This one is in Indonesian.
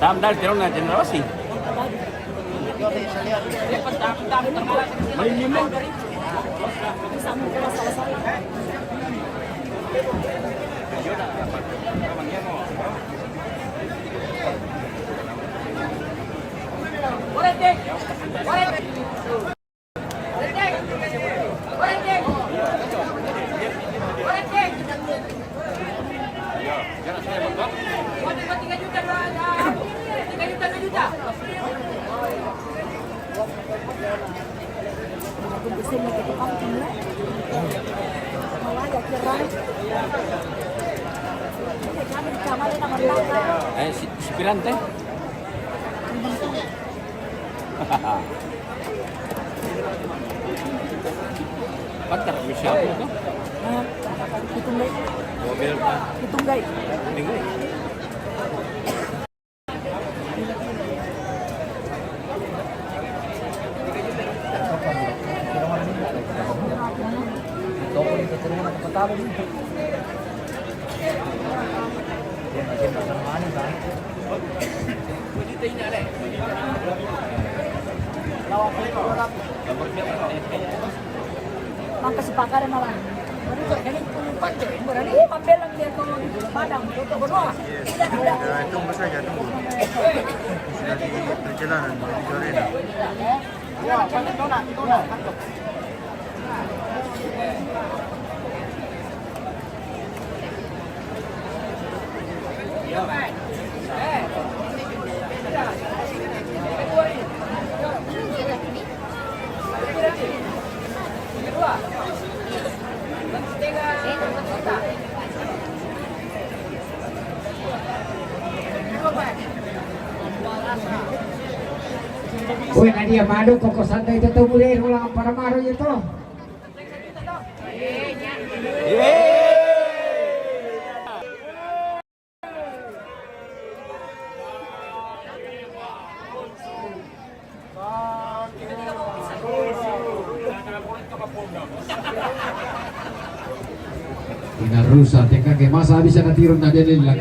Dam-dam tirong na generosi. Malimlim. Si Pirante. Pantar siya ito. Hitunggay. Hitunggay. Hitunggay. Mang kesepakatan malam. Jadi berani pambelan dia ke Padang untuk berdua. Tidak. Tunggu saja, tunggu. Sudah di perjalanan menuju arena. Ya, tona. Uy, nadia malu koko santai itu tuh mulai ulang para maru itu. Ina rusa teka ke masa bisa natirun na din lang